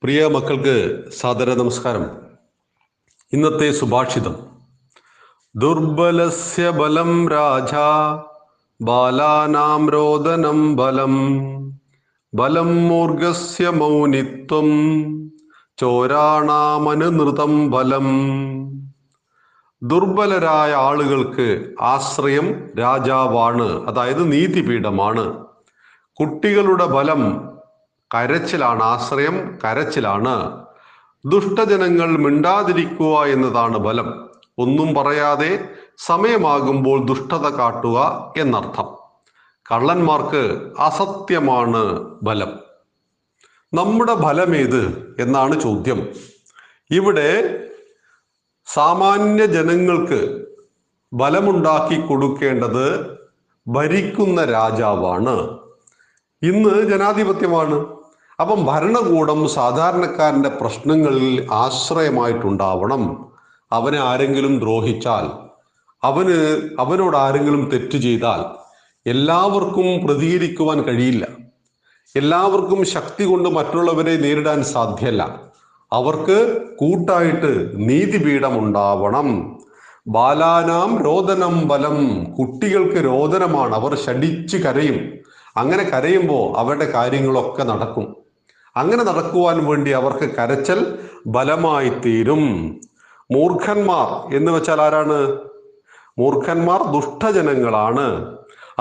പ്രിയ മക്കൾക്ക് സാദര നമസ്കാരം. ഇന്നത്തെ സുഭാഷിതം: ദുർബലസ്യ ബലം രാജാ ബാലാനാം രോദനം ബലം ബലം മൂർഖസ്യ മൗനിത്വം ചോരാണാമനുനൃതം ബലം. ദുർബലരായ ആളുകൾക്ക് ആശ്രയം രാജാവാണ്, അതായത് നീതിപീഠമാണ്. കുട്ടികളുടെ ബലം കരച്ചിലാണ്, ആശ്രയം കരച്ചിലാണ്. ദുഷ്ടജനങ്ങൾ മിണ്ടാതിരിക്കുക എന്നതാണ് ബലം. ഒന്നും പറയാതെ സമയമാകുമ്പോൾ ദുഷ്ടത കാട്ടുക എന്നർത്ഥം. കള്ളന്മാർക്ക് അസത്യമാണ് ബലം. നമ്മുടെ ബലമേത് എന്നാണ് ചോദ്യം. ഇവിടെ സാമാന്യ ജനങ്ങൾക്ക് ബലമുണ്ടാക്കി കൊടുക്കേണ്ടത് ഭരിക്കുന്ന രാജാവാണ്. ഇന്ന് ജനാധിപത്യമാണ്. അപ്പം ഭരണകൂടം സാധാരണക്കാരന്റെ പ്രശ്നങ്ങളിൽ ആശ്രയമായിട്ടുണ്ടാവണം. അവനെ ആരെങ്കിലും ദ്രോഹിച്ചാൽ, അവനോട് ആരെങ്കിലും തെറ്റ് ചെയ്താൽ എല്ലാവർക്കും പ്രതികരിക്കുവാൻ കഴിയില്ല. എല്ലാവർക്കും ശക്തി കൊണ്ട് മറ്റുള്ളവരെ നേരിടാൻ സാധ്യമല്ല. അവർക്ക് കൂട്ടായിട്ട് നീതിപീഠം ഉണ്ടാവണം. ബാലാനാം രോദനം ബലം. കുട്ടികൾക്ക് രോദനമാണ്, അവർ ശഠിച്ച് കരയും. അങ്ങനെ കരയുമ്പോൾ അവരുടെ കാര്യങ്ങളൊക്കെ നടക്കും. അങ്ങനെ നടക്കുവാൻ വേണ്ടി അവർക്ക് കരച്ചൽ ബലമായി തീരും. മൂർഖന്മാർ എന്ന് വെച്ചാൽ ആരാണ്? മൂർഖന്മാർ ദുഷ്ടജനങ്ങളാണ്.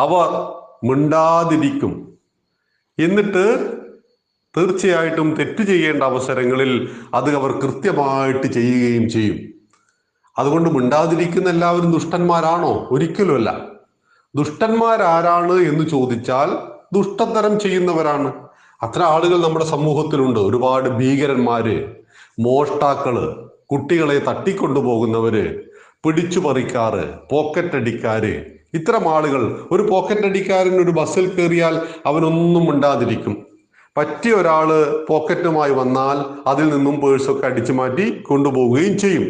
അവർ മിണ്ടാതിരിക്കും. എന്നിട്ട് തീർച്ചയായിട്ടും തെറ്റ് ചെയ്യേണ്ട അവസരങ്ങളിൽ അത് അവർ കൃത്യമായിട്ട് ചെയ്യുകയും ചെയ്യും. അതുകൊണ്ട് മിണ്ടാതിരിക്കുന്ന എല്ലാവരും ദുഷ്ടന്മാരാണോ? ഒരിക്കലുമല്ല. ദുഷ്ടന്മാരാരാണ് എന്ന് ചോദിച്ചാൽ ദുഷ്ടതരം ചെയ്യുന്നവരാണ്. അത്ര ആളുകൾ നമ്മുടെ സമൂഹത്തിലുണ്ട്. ഒരുപാട് ഭീകരന്മാര്, മോഷ്ടാക്കള്, കുട്ടികളെ തട്ടിക്കൊണ്ടുപോകുന്നവര്, പിടിച്ചു പറിക്കാറ്, പോക്കറ്റ് അടിക്കാര്. ഇത്തരം ആളുകൾ, ഒരു പോക്കറ്റ് അടിക്കാരൻ ഒരു ബസ്സിൽ കയറിയാൽ അവനൊന്നും മിണ്ടാതിരിക്കും. പറ്റിയ ഒരാള് പോക്കറ്റുമായി വന്നാൽ അതിൽ നിന്നും പേഴ്സൊക്കെ അടിച്ചു മാറ്റി കൊണ്ടുപോവുകയും ചെയ്യും.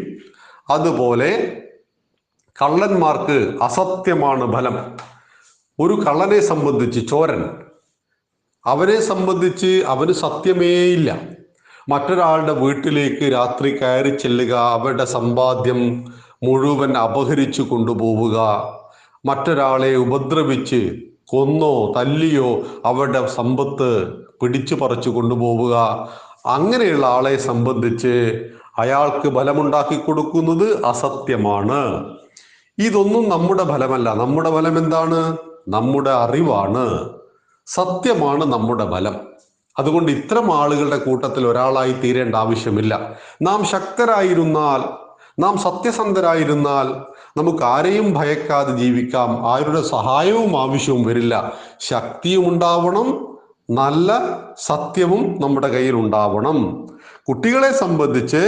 അതുപോലെ കള്ളന്മാർക്ക് അസത്യമാണ് ബലം. ഒരു കള്ളനെ സംബന്ധിച്ച്, ചോരൻ, അവനെ സംബന്ധിച്ച് അവന് സത്യമേയില്ല. മറ്റൊരാളുടെ വീട്ടിലേക്ക് രാത്രി കയറി ചെല്ലുക, അവരുടെ സമ്പാദ്യം മുഴുവൻ അപഹരിച്ചു കൊണ്ടുപോവുക, മറ്റൊരാളെ ഉപദ്രവിച്ച് കൊന്നോ തല്ലിയോ അവരുടെ സമ്പത്ത് പിടിച്ചു പറിച്ചു കൊണ്ടുപോവുക, അങ്ങനെയുള്ള ആളെ സംബന്ധിച്ച് അയാൾക്ക് ബലമുണ്ടാക്കി കൊടുക്കുന്നത് അസത്യമാണ്. ഇതൊന്നും നമ്മുടെ ബലമല്ല. നമ്മുടെ ബലം എന്താണ്? നമ്മുടെ അറിവാണ്. സത്യമാണ് നമ്മുടെ ബലം. അതുകൊണ്ട് ഇത്തരം ആളുകളുടെ കൂട്ടത്തിൽ ഒരാളായി തീരേണ്ട ആവശ്യമില്ല. നാം ശക്തരായിരുന്നാൽ, നാം സത്യസന്ധരായിരുന്നാൽ നമുക്ക് ആരെയും ഭയക്കാതെ ജീവിക്കാം. ആരുടെ സഹായവും ആവശ്യവും വരില്ല. ശക്തിയും ഉണ്ടാവണം, നല്ല സത്യവും നമ്മുടെ കയ്യിൽ ഉണ്ടാവണം. കുട്ടികളെ സംബന്ധിച്ച്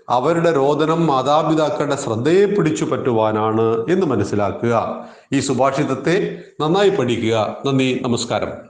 അവരുടെ രോദനം മാതാപിതാക്കളുടെ ശ്രദ്ധയെ പിടിച്ചു പറ്റുവാനാണ് എന്ന് മനസ്സിലാക്കുക. ഈ സുഭാഷിതത്തെ നന്നായി പഠിക്കുക. നന്ദി, നമസ്കാരം.